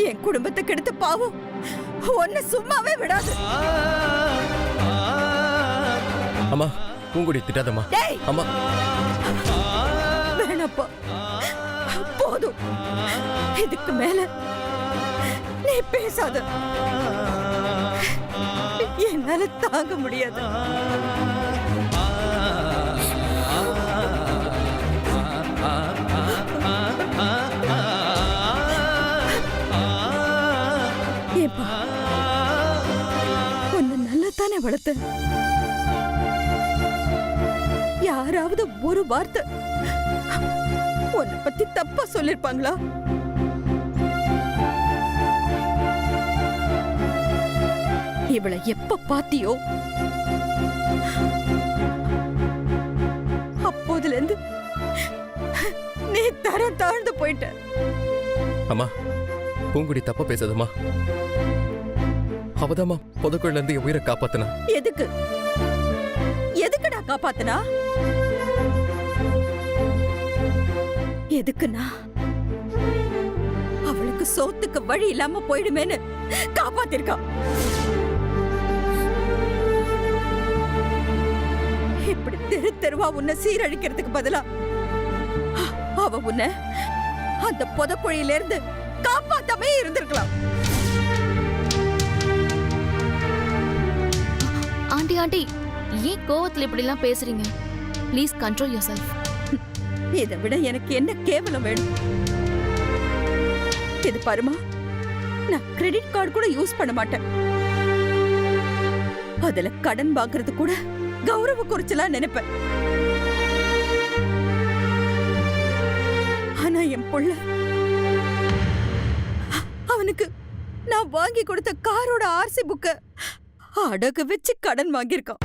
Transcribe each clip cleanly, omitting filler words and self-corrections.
என் குடும்பத்தை கெடுத்த பாவம் உன்னை சும்மாவே விடாது. அம்மா பூங்குடி திட்டாதம்மா. அம்மா வேணப்பா, போதும். இதுக்கு மேல நீ பேசாத. என்னால தாங்க முடியாது. ஏப்பா, உன்னை நல்லதானே வளர்த்த. யாராவது ஒரு வார்த்தை உன்னை பத்தி தப்பா சொல்லிருப்பாங்களா? இவளை எப்ப பாத்தியோ அப்போதுல இருந்து நீ தரம் தாழ்ந்து போயிட்ட. அம்மா பூங்குடி தப்பா பேசாதம்மா. அவதாம்மா புதக்குள்ள இருந்து என் உயிரை காப்பாத்தினா. எதுக்கு எதுக்குடா காப்பாத்தினா? எதுக்குன்னா அவளுக்கு சோத்துக்கு வழி இல்லாம போயிடுமேன்னு காப்பாத்திருக்கா. இப்படி தெரு தெருவா உன்னை சீரழிக்கிறதுக்கு பதிலா அவ உன்னை அந்த புதக்குழியில இருந்து காப்பாத்தாமே இருந்திருக்கலாம். ஆண்டி ஆண்டி, ஏன் கோவத்துல இப்படி எல்லாம் பேசுறீங்க? Please control your self. இதை விட எனக்கு என்ன கேவலம் வேணும்? இது பாருமா, நான் கிரெடிட் கார்டு கூட யூஸ் பண்ண மாட்டேன். அதுல கடன் வாங்குறது கூட கௌரவ குறைச்சலா நினைப்பேன். ஆனா என் புள்ள, அவனுக்கு நான் வாங்கி கொடுத்த காரோட ஆர்சி புக்க அடகு வச்சு கடன் வாங்கியிருக்கான்.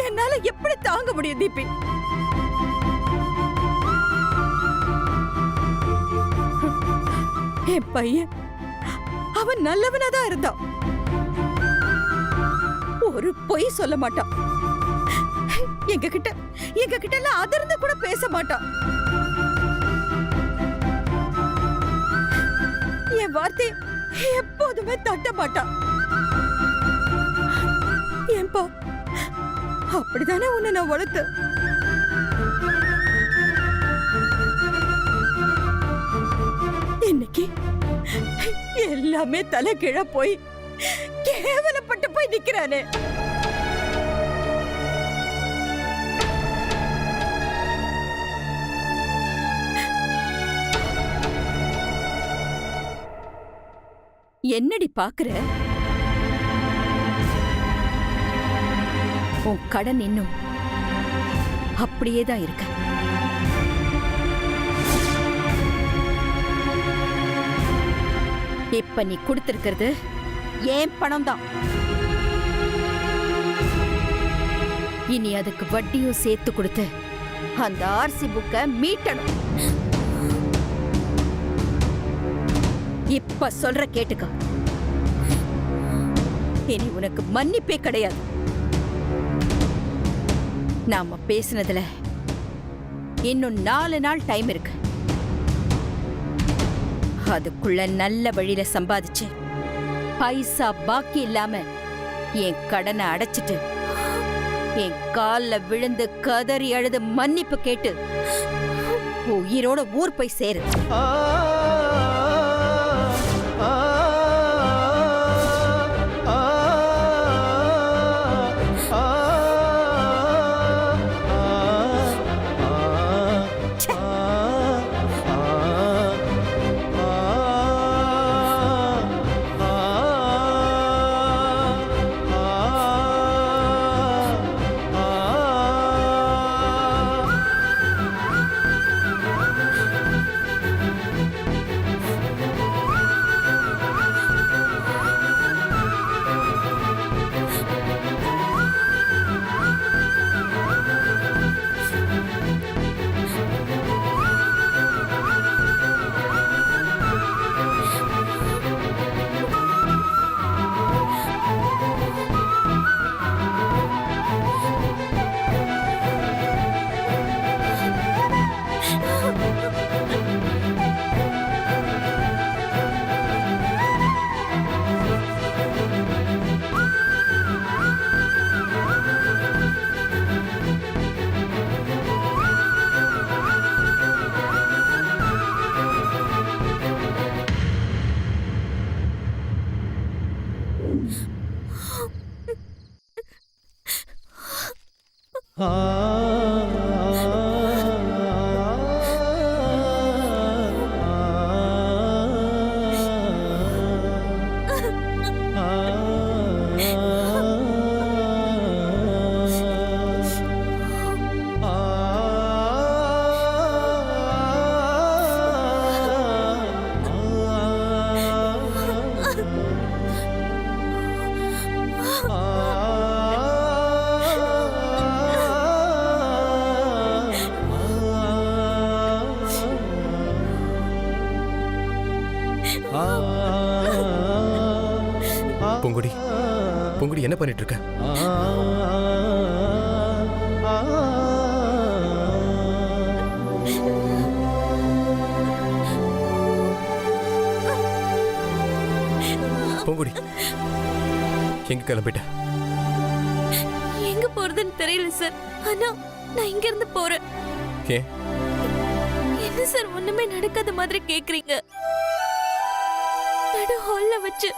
என்னால எப்படி தாங்க முடியும் தீபி? என் பையன் அவன் நல்லவனாதான் இருந்தான். ஒரு பொய் சொல்ல மாட்டான். எங்க கிட்ட எல்லாம் அதிர்ந்து கூட பேச மாட்டான். என் வார்த்தை எப்போதுமே தட்ட மாட்டான். ஏன்பா, அப்படிதானே உன்னை நான் வளர்த்த. இன்னைக்கு எல்லாமே தலை கீழ போய் கேவலப்பட்டு போய் நிக்கிறானே. என்னடி பாக்குற? உன் கடன் இன்னும் அப்படியேதான் இருக்கு. இப்ப நீ கொடுத்திருக்கிறது ஏன் பணம் தான். இனி அதுக்கு வட்டியும் சேர்த்து கொடுத்து அந்த ஆர்சி புக்க மீட்டணும். இப்ப சொல்ற கேட்டுக்க. இனி உனக்கு மன்னிப்பே கிடையாது. நாம பேசினதுல இன்னும் 4 நாள் டைம் இருக்கு. அதுக்குள்ள நல்ல வழியில சம்பாதிச்சு பைசா பாக்கி இல்லாம என் கடனை அடைச்சிட்டு என் கால்ல விழுந்து கதறி அழுது மன்னிப்பு கேட்டு உயிரோட ஊர் போய் சேரு. பூங்குடி பூங்குடி என்ன பண்ணிட்டு இருக்க? பூங்குடி எங்க கிளம்பிட்ட? எங்க போறதுன்னு தெரியல சார். ஆனா நான் இங்க இருந்து போறேன். ஏன்? என்ன சார் ஒண்ணுமே நடக்காத மாதிரி கேக்குறீங்க? நடு ஹால்ல வச்சு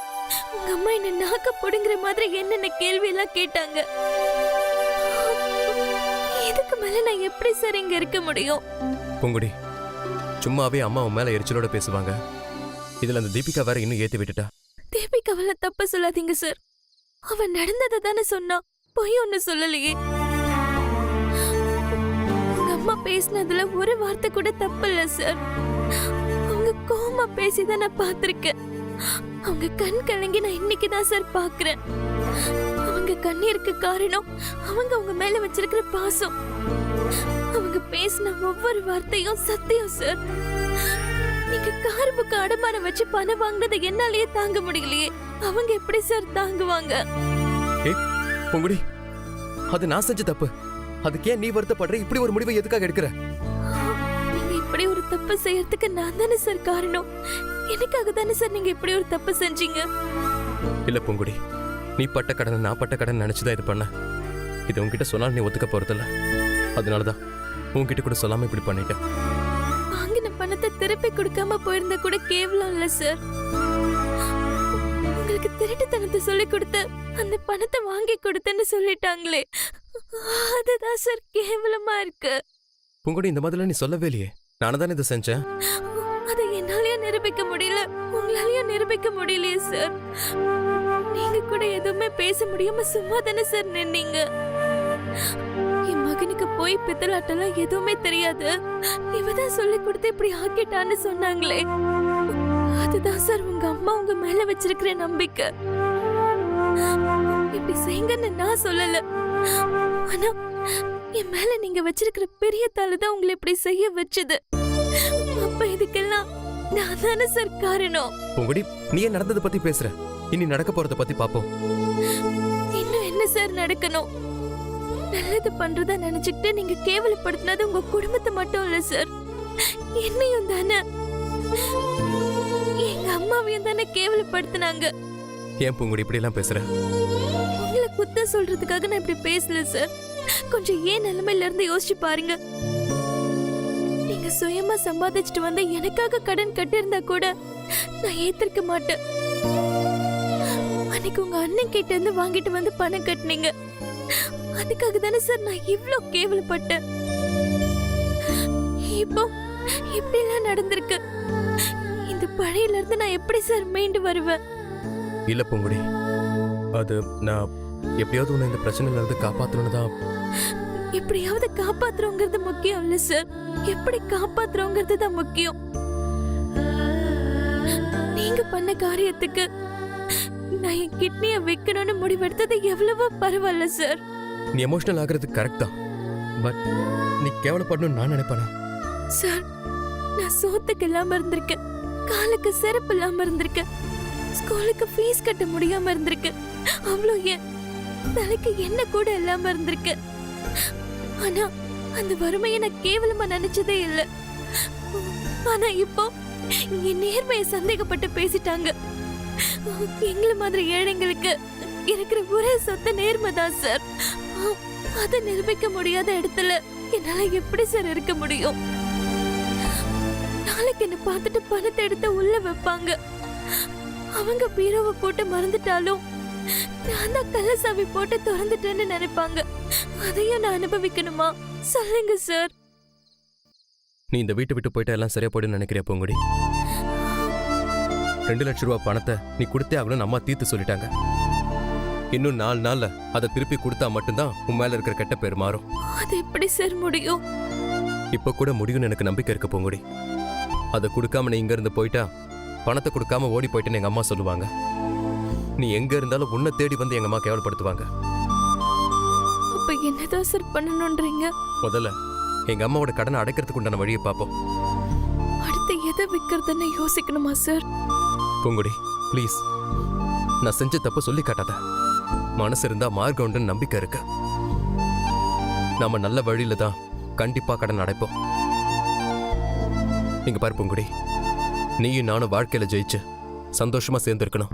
உங்க அம்மா என்ன நாக்க புடுங்குற மாதிரி என்னென்ன கேள்வி எல்லாம் கேட்டாங்க. இதுக்கு மேல நான் எப்படி சார் இங்க இருக்க முடியும்? பூங்குடி சும்மாவே அம்மா உன் மேல எரிச்சலோட பேசுவாங்க. இதுல அந்த தீபிகா வேற இன்னும் ஏத்தி விட்டுட்டா. தீபிகாவெல்லாம் தப்ப சொல்லாதீங்க சார். அவ நடந்ததை தானே சொன்னா, பொய் ஒண்ணு சொல்லலையே. உங்க அம்மா பேசினதுல ஒரு வார்த்தை கூட தப்பு இல்ல சார். அவங்க கோமா பேசிதான் நான் பாத்திருக்கேன். அவங்க கண் கலங்கி நான் இன்னைக்குதான் சார் பாக்குறேன். அவங்க கண்ணீருக்கு காரணம் அவங்க உங்க மேல வச்சிருக்கிற பாசம். அவங்க பேசின ஒவ்வொரு வார்த்தையும் சத்தியம் சார். நீங்க கார்புக்கு அடமானம் வச்சு பணம் வாங்கினதை என்னாலேயே தாங்க முடியலையே. அவங்க எப்படி சார் தாங்குவாங்க? பூங்குடி அது நான் செஞ்ச தப்பு. அதுக்கு ஏன் நீ வருத்தப்படுற? இப்படி ஒரு முடிவை எதுக்காக எடுக்கிற? நீங்க இப்படி ஒரு தப்பு செய்யறதுக்கு நான் தானே சார் காரணம். எனக்காக தானே சார் நீங்க இப்படி ஒரு தப்பு செஞ்சீங்க. இல்ல பூங்குடி, நீ பட்ட கடனை நான் பட்ட கடன் நினைச்சுதான் இது பண்ண. இது உன்கிட்ட சொன்னாலும் நீ ஒத்துக்க போறதில்ல. அதனாலதான் உன்கிட்ட கூட சொல்லாம இப்படி பண்ணிட்டேன். வாங்கின பணத்தை திருப்பி கொடுக்காம போயிருந்தா கூட கேவலம் இல்ல சார். உங்களுக்கு திருட்டுத்தனத்தை சொல்லி கொடுத்து அந்த பணத்தை வாங்கி கொடுத்தேன்னு சொல்லிட்டாங்களே, அதுதான் சார் கேவலமா இருக்கு. பூங்குடி இந்த மாதிரிலாம் நீ சொல்லவே இல்லையே. நானே தானே இதை செஞ்சேன். அதை என்னாலயே நிரூபிக்க முடியல, உங்களாலயும் நிரூபிக்க முடியலையே சார். நீங்க கூட எதுவுமே பேச முடியாம சும்மா தானே சார் நின்னீங்க. என் மகனுக்கு போய் பித்தலாட்டெல்லாம் எதுவுமே தெரியாது, இவதான் சொல்லி கொடுத்து இப்படி ஆக்கிட்டான்னு சொன்னாங்களே, அதுதான் சார் உங்க அம்மா உங்க மேல வச்சிருக்கிற நம்பிக்கை. இப்படி செய்யுங்கன்னு நான் சொல்லல, ஆனா என் மேல நீங்க வச்சிருக்கிற பெரிய தாளுதான் உங்களை இப்படி செய்ய வச்சது. அப்ப இதுக்கெல்லாம் நான் தானே சார் காரணம். பூங்குடி நீ ஏன் நடந்ததை பத்தி பேசுற? இனி நடக்க போறத பத்தி பாப்போம். இன்னும் என்ன சார் நடக்கணும்? நல்லது பண்றதா நினைச்சுக்கிட்டு நீங்க கேவலப்படுத்தினது உங்க குடும்பத்தை மட்டும் இல்ல சார், என்னையும் தானே, எங்க அம்மாவையும் தானே கேவலப்படுத்தினாங்க. ஏன் பூங்குடி இப்படி எல்லாம் பேசுற? உங்களை குத்த சொல்றதுக்காக நான் இப்படி பேசல சார். கொஞ்சம் ஏன் நிலைமையில இருந்து யோசிச்சு பாருங்க. நீங்க சுயமா சம்பாதிச்சுட்டு வந்து எனக்காக கடன் கட்டியிருந்தா கூட நான் ஏத்திருக்க மாட்டேன். அன்னைக்கு உங்க அண்ணன் கிட்ட இருந்து வாங்கிட்டு வந்து பணம் கட்டினீங்க, அதுக்காக தானே சார் நான் இவ்ளோ கேவலப்பட்டேன். இப்போ இப்படி எல்லாம் நடந்திருக்கு. இந்த பழையில இருந்து நான் எப்படி சார் மீண்டு வருவேன்? இல்ல பூங்குடி, அது நான் எப்படியாவது உன்னை இந்த பிரச்சனையில இருந்து காப்பாத்தணும்னு தான். எப்படியாவது காப்பாத்துறோங்கிறது முக்கியம் இல்ல சார், எப்படி காப்பாத்துறோங்கிறது தான் முக்கியம். நீங்க பண்ண காரியத்துக்கு நான் என் கிட்னியை விற்கணும்னு முடிவெடுத்தது எவ்வளவோ பரவாயில்ல சார். நீ எமோஷனல் ஆகுறது கரெக்ட் தான், பட் நீ கேவலப்படணும்னு நான் நினைப்பேனா? சார், நான் சோத்துக்கு இல்லாம இருந்திருக்கேன், காலுக்கு செருப்பு இல்லாம இருந்திருக்கேன், ஸ்கூலுக்கு ஃபீஸ் கட்ட முடியாம இருந்திருக்கேன், அவ்வளோ ஏன் தலைக்கு என்ன கூட இல்லாம இருந்திருக்கேன். ஆனா அந்த வறுமையை நான் கேவலமா நினைச்சதே இல்ல. ஆனா இப்போ என் நேர்மையை சந்தேகப்பட்டு பேசிட்டாங்க. எங்களை மாதிரி ஏழைங்களுக்கு இருக்கிற ஒரே சொத்த நேர்மை தான் சார். அதை நிரூபிக்க முடியாத இடத்துல என்னால எப்படி சார் இருக்க முடியும்? நாளைக்கு என்ன பார்த்துட்டு பணத்தை எடுத்து உள்ள வைப்பாங்க. அவங்க பீரோவை போட்டு மறந்துட்டாலும் நான் தான் கள்ளசாவி போட்டு திறந்துட்டேன்னு நினைப்பாங்க. அதையும் நான் அனுபவிக்கணுமா? சொல்லுங்க சார். நீ இந்த வீட்டை விட்டு போயிட்டா எல்லாம் சரியா போயிடுன்னு நினைக்கிறியா பூங்குடி? 2 லட்சம் ரூபாய் பணத்தை நீ கொடுத்தே ஆகணும்னு அம்மா தீர்த்து சொல்லிட்டாங்க. இன்னும் 4 நாள்ல அதை திருப்பி கொடுத்தா மட்டும்தான் உன் மேல இருக்கிற கெட்ட பேர் மாறும். அது எப்படி சார் முடியும்? இப்ப கூட முடியும்னு எனக்கு நம்பிக்கை இருக்கு பூங்குடி. அதை கொடுக்காம நீ இங்க இருந்து போயிட்டா பணத்தை கொடுக்காம ஓடி போயிட்டேன்னு எங்க அம்மா சொல்லுவாங்க. நீ எங்க இருந்தாலும் உன்னை தேடி வந்து எங்க அம்மா கேவலப்படுத்துவாங்க. அப்ப என்னதான் சார் பண்ணணும்ன்றீங்க? முதல்ல எங்க அம்மாவோட கடனை அடைக்கிறதுக்கு உண்டான வழியை பார்ப்போம். அடுத்து எதை விற்கிறதுன்னு யோசிக்கணுமா சார்? பூங்குடி ப்ளீஸ், நான் செஞ்ச தப்பு சொல்லி காட்டாத. மனசு இருந்தா மார்க்கம் உண்டுன்னு நம்பிக்கை இருக்கு. நாம நல்ல வழியில தான் கண்டிப்பா கடன் அடைப்போம். இங்க பாரு பூங்குடி, நீயும் நானும் வாழ்க்கையில ஜெயிச்சு சந்தோஷமா சேர்ந்து இருக்கணும்.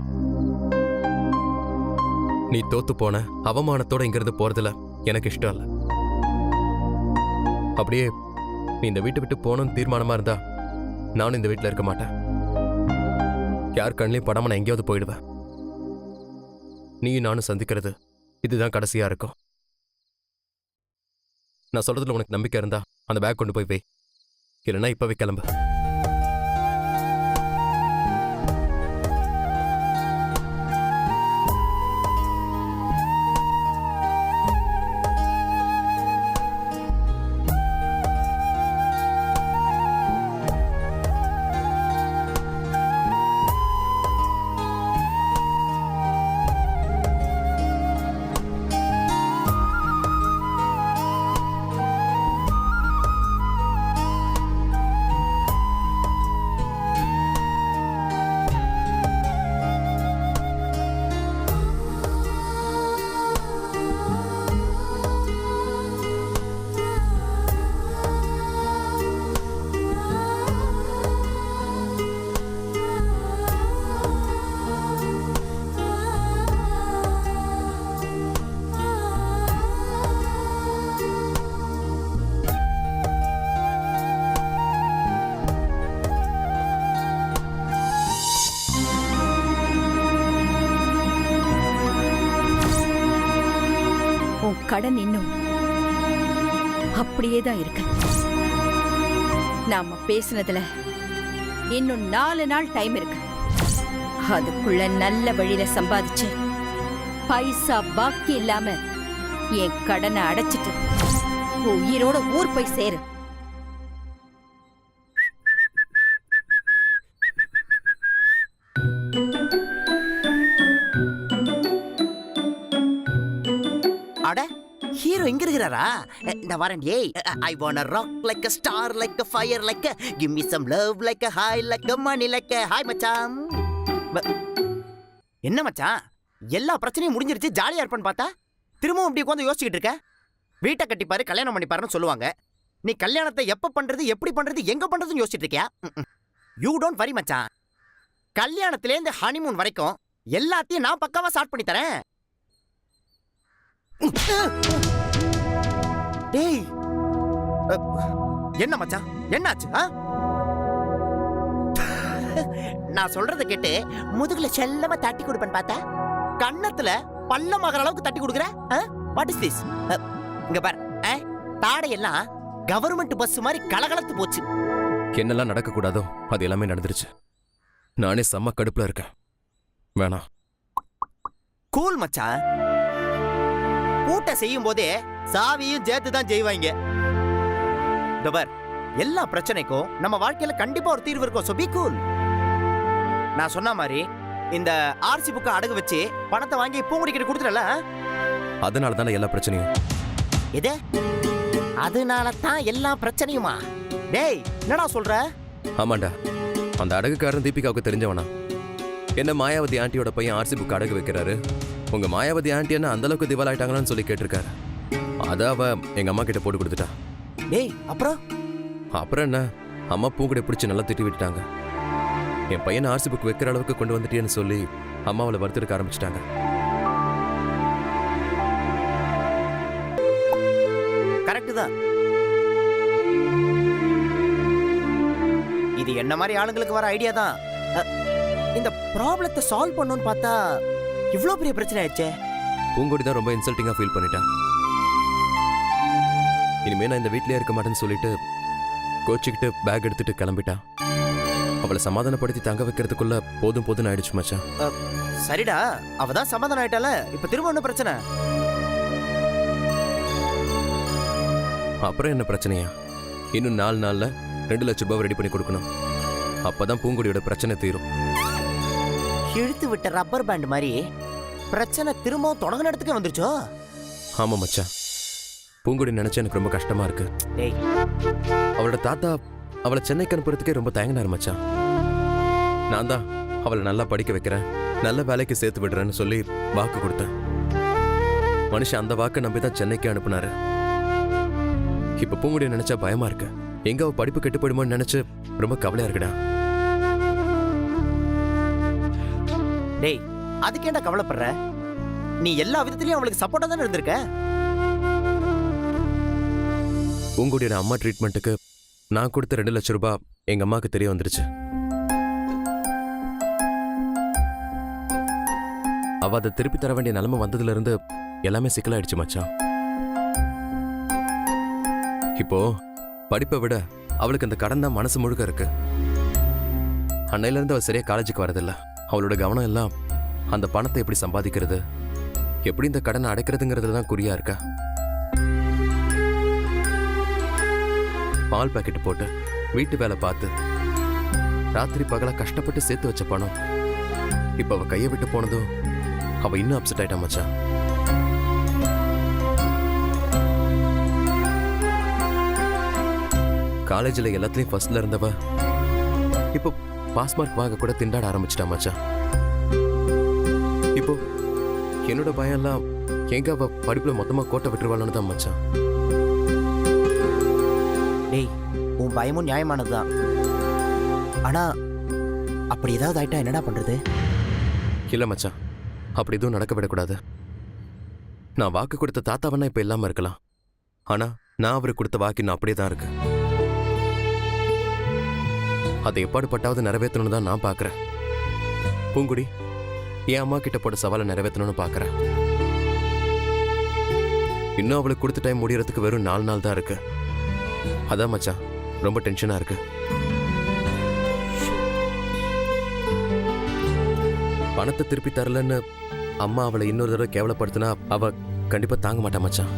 நீ தோத்து போன அவமானத்தோட இங்கிருந்து போறதுல எனக்கு இஷ்டம் இல்ல. அப்படியே நீ இந்த வீட்டை விட்டு போகணும்னு தீர்மானமா இருந்தா நானும் இந்த வீட்டுல இருக்க மாட்டேன். யார் கண்ணிலையும் படாம நான் எங்கேயாவது போயிடுவேன். நீயும் நானும் சந்திக்கிறது இதுதான் கடைசியா இருக்கும். நான் சொல்றதுல உனக்கு நம்பிக்கை இருந்தா அந்த பேக் கொண்டு போய் வை, இல்லைன்னா இப்பவே கிளம்பு. கடன் இன்னும் அப்படியே தான் இருக்கு. நாம பேசுனதுல இன்னும் 4 நாள் டைம் இருக்கு. அதுக்குள்ள நல்ல வழியில சம்பாதிச்சு பைசா பாக்கி இல்லாம என் கடனை அடைச்சிட்டு உயிரோட ஊர் போய் சேரு. அட ஹீரோ எங்க இருக்கிறாரா? இந்த வரேன். ஏய், I wanna rock like a star, like a fire, like a give me some love, like a high, like a money, like a hi மச்சான். என்ன மச்சான், எல்லா பிரச்சனையும் முடிஞ்சிருச்சு, ஜாலியா இருப்பேன்னு பார்த்தா திரும்பவும் இப்படி உட்காந்து யோசிச்சுக்கிட்டு இருக்க. வீட்டை கட்டிப்பாரு, கல்யாணம் பண்ணிப்பாருன்னு சொல்லுவாங்க. நீ கல்யாணத்தை எப்ப பண்றது, எப்படி பண்றது, எங்க பண்றதுன்னு யோசிச்சுட்டு இருக்கியா? யூ டோன்ட் வரி மச்சான். கல்யாணத்திலேருந்து ஹனிமூன் வரைக்கும் எல்லாத்தையும் நான் பக்காவா ஸ்டார்ட் பண்ணி தரேன். டேய், என்ன மச்சான், என்னாச்சு? நான் சொல்றத கேட்டு முதுகுல செல்லமா தட்டி கொடுப்பேன் பார்த்தா கண்ணத்துல பள்ளமாகற அளவுக்கு தட்டி கொடுக்குற. What is this? இங்க பாரு, தாடையெல்லாம் கவர்மெண்ட் பஸ் மாதிரி கலகலத்து போச்சு. என்னெல்லாம் நடக்க கூடாதோ அது எல்லாமே நடந்துருச்சு. நானே செம்ம கடுப்புல இருக்கேன். வேணாம். கூல் மச்சான். கூட்ட செய்யும் போதே சாவியும் சேர்த்து தான் செய்வாங்க. எல்லா பிரச்சனைக்கும் நம்ம வாழ்க்கையில கண்டிப்பா ஒரு தீர்வு இருக்கும். So be cool. நான் சொன்ன மாதிரி இந்த ஆர்சி புக்கை அடகு வச்சு பணத்தை வாங்கி பூங்குடிக்கிட்ட கொடுத்துடல. அதனால தானே எல்லா பிரச்சனையும். இது அதனால தான் எல்லா பிரச்சனையுமா? டேய், என்னடா சொல்ற? ஆமாண்டா, அந்த அடகுக்காரன் தீபிகாவுக்கு தெரிஞ்சவனா? என்ன மாயாவதி ஆண்டியோட பையன் ஆர்சி புக் அடகு வைக்கிறாரு, உங்க மாயாவதி ஆண்டி என்ன அந்த அளவுக்கு திவால் ஆயிட்டாங்களான்னு சொல்லி கேட்டிருக்காரு. அத அவ எங்க அம்மா கிட்ட போட்டு கொடுத்துட்டா. டேய், அப்புறம் என்ன, அம்மா பூங்குடி பிடிச்சி நல்லா திட்டி விட்டுட்டாங்க. என் பையன் ஆர்சி புக் வைக்கிற அளவுக்கு கொண்டு வந்துட்டேன்னு சொல்லி அம்மாவளை வறுத்தெடுக்க ஆரம்பிச்சிட்டாங்க. கரெக்ட் தான். இது என்ன மாதிரி ஆளுங்களுக்கு வர ஐடியா தான். இந்த ப்ராப்ளத்தை சால்வ் பண்ணணும்னு பார்த்தா இவ்ளோ பெரிய பிரச்சனை ஆயிடுச்சே. பூங்குடி தான் ரொம்ப இன்சல்ட்டிங்கா ஃபீல் பண்ணிட்டான். இனிமே நான் இந்த வீட்லயே இருக்க மாட்டேன்னு சொல்லிட்டு கோச்சிக்கிட்டு பேக் எடுத்துட்டு கிளம்பிட்டா. அவளை சமாதானப்படுத்தி தங்க வைக்கிறதுக்குள்ள போதும் போதும்னு ஆயிடுச்சு மச்சான். சரிடா, அவ தான் சமாதானம் ஆயிட்டால, இப்ப திரும்ப என்ன பிரச்சனை? அப்புறம் என்ன பிரச்சனையா? இன்னும் 4 நாள்ல 2 லட்சம் ரூபாய் ரெடி பண்ணி கொடுக்கணும். அப்பதான் பூங்குடியோட பிரச்சனை தீரும். இழுத்து விட்ட ரப்பர் பேண்ட் மாதிரி பிரச்சனை திரும்பவும் தொடங்கின இடத்துக்கு வந்துருச்சோ? ஆமா மச்சான், பூங்குடி நினைச்சா எனக்கு ரொம்ப கஷ்டமா இருக்கு. டேய், அவளோட தாத்தா அவளை சென்னைக்கு அனுப்புறதுக்கே ரொம்ப தயங்கினாரு மச்சான். நான் தான் அவளை நல்லா படிக்க வைக்கிறேன், நல்ல வேலைக்கு சேர்த்து விடுறேன்னு சொல்லி வாக்கு கொடுத்தேன். மனுஷன் அந்த வாக்கை நம்பி தான் சென்னைக்கு அனுப்புனாரு. இப்ப பூங்குடியை நினைச்சா பயமா இருக்கு. எங்க அவ படிப்பு கெட்டு போயிடுமோன்னு நினைச்சு ரொம்ப கவலையா இருக்குடா. டேய், அதுக்கேண்டா கவலைப்படுற? நீ எல்லா விதத்திலயும் அவளுக்கு சப்போர்ட்டா தானே இருந்திருக்க. பூங்குடியோட அம்மா ட்ரீட்மெண்ட்டுக்கு நான் கொடுத்த 2 லட்சம் ரூபாய் எங்க அம்மாக்கு தெரிய வந்துருச்சு. அவ அதை திருப்பி தர வேண்டிய நிலைமை வந்ததுல இருந்து எல்லாமே சிக்கலாயிடுச்சு மச்சான். இப்போ படிப்பை விட அவளுக்கு அந்த கடன் தான் மனசு முழுக்க இருக்கு. அன்னையில இருந்து அவள் சரியா காலேஜுக்கு வரதில்ல. அவளோட கவனம் எல்லாம் அந்த பணத்தை எப்படி சம்பாதிக்கிறது, எப்படி இந்த கடனை அடைக்கிறதுங்கிறதுல தான் குறியா இருக்கா. பால் பாக்கெட் போட்டு வீட்டு வேலை பார்த்து ராத்திரி பகலா கஷ்டப்பட்டு சேர்த்து வச்ச பணம் இப்ப அவ கையை விட்டு போனதும் அவ இன்னும் அப்செட் ஆயிட்டா மச்சான். காலேஜில் எல்லாத்துலயும் ஃபர்ஸ்ட்ல இருந்தவ இப்போ பாஸ் மார்க் வாங்க கூட திண்டாட ஆரம்பிச்சிட்டா மச்சான். இப்போ என்னோட பயம் எல்லாம் எங்க அவ படிப்புல மொத்தமா கோட்டை விட்டுருவாள்னு தான் மச்சான். டேய், உன் பயமும் நியாயமானதுதான். ஆனா அப்படி ஏதாவது ஆயிட்டா என்னடா பண்றது? இல்ல மச்சான், அப்படி எதுவும் நடக்க விடக்கூடாது. நான் வாக்கு கொடுத்த தாத்தாவனா இப்ப இல்லாம இருக்கலாம். ஆனா நான் அவருக்கு கொடுத்த வாக்கு இன்னும் அப்படியே தான் இருக்கு. அதை எப்பாடுபட்டாவது நிறைவேற்றணும்னு தான் நான் பாக்குறேன். பூங்குடி என் அம்மா கிட்ட போட்ட சவாலை நிறைவேற்றணும்னு பாக்குறேன். இன்னும் அவளுக்கு கொடுத்த டைம் முடியறதுக்கு வெறும் 4 நாள் தான் இருக்கு. அதான் மச்சான் ரொம்ப டென்ஷனா இருக்கு. பணத்தை திருப்பி தரலன்னு அம்மா அவளை இன்னொரு தடவை கேவலப்படுத்தினா அவ கண்டிப்பா தாங்க மாட்டா மச்சான்.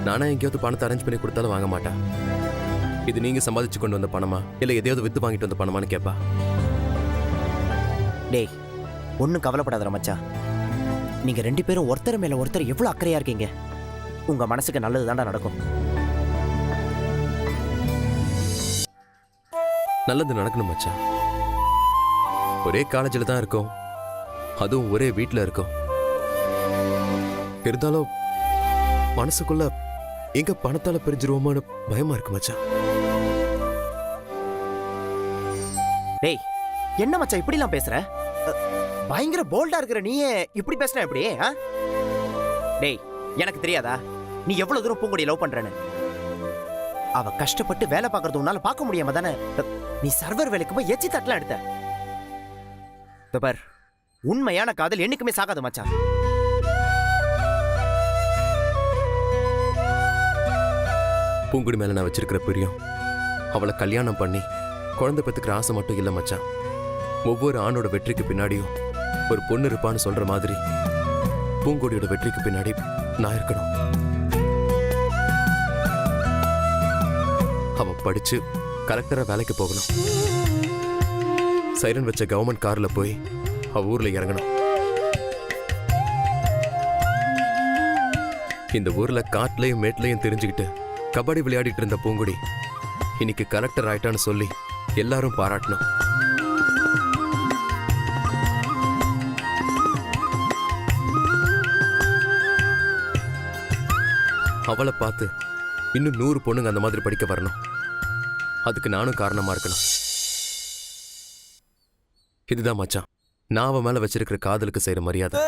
நானா எங்கேயாவது பணத்தை அரேஞ்ச் பண்ணி கொடுத்தாலும் வாங்க மாட்டா. இது நீங்க சம்பாதிச்சு கொண்டு வந்த பணமா இல்ல எதையாவது வித்து வாங்கிட்டு வந்த பணமான்னு கேட்பா. டேய், ஒன்னும் கவலைப்படாத மச்சான். நீங்க 2 பேரும் ஒருத்தர் மேல ஒருத்தர் எவ்வளவு அக்கறையா இருக்கீங்க. உங்க மனசுக்கு நல்லது தாண்டா நடக்கும். நல்லது நடக்கணும் மச்சான். ஒரே காலேஜில் தான் இருக்கோம், அதுவும் ஒரே வீட்டில் இருக்கோம். இருந்தாலும் மனசுக்குள்ள எங்க பணத்தால பிரிஞ்சிருவோமான்னு பயமா இருக்கு மச்சான். டேய், என்ன மச்சான் இப்படிலாம் பேசுற? பயங்கர போல்டா இருக்கிற நீயே இப்படி பேசுன எப்படி? டேய், எனக்கு தெரியாதா நீ எவ்வளவு தூரம் பூங்குடியை லவ் பண்றேன்னு? அவ கஷ்டப்பட்டு வேலை பார்க்கறது உன்னால பார்க்க முடியாம தானே நீ சர்வர் வேலைக்கு போய் எச்சி தட்டலாம் எடுத்த. பார், உண்மையான காதல் என்னைக்குமே சாகாது மச்சான். பூங்குடி மேல நான் வச்சிருக்கிற பிரியம் அவளை கல்யாணம் பண்ணி குழந்தை பெத்துக்கிற ஆசை மட்டும் இல்ல மச்சான். ஒவ்வொரு ஆணோட வெற்றிக்கு பின்னாடியும் ஒரு பொண்ணு இருப்பான்னு சொல்ற மாதிரி பூங்குடியோட வெற்றிக்கு பின்னாடி நான் இருக்கணும். அவ படிச்சு கலெக்டரா வேலைக்கு போகணும். சைரன் வச்ச கவர்மெண்ட் கார்ல போய் அவ ஊர்ல இறங்கணும். இந்த ஊர்ல காட்டுலயும் மேட்லயும் தெரிஞ்சுக்கிட்டு கபடி விளையாடிட்டு இருந்த பூங்குடி இன்னைக்கு கலெக்டர் ஆயிட்டான்னு சொல்லி எல்லாரும் பாராட்டணும். அவளை பார்த்து இன்னும் 100 பொண்ணுங்க அந்த மாதிரி படிக்க வரணும். அதுக்கு நானும் காரணமா இருக்கணும். இதுதான் மச்சான் நான் அவன் மேல வச்சிருக்கிற காதலுக்கு செய்யற மரியாதை.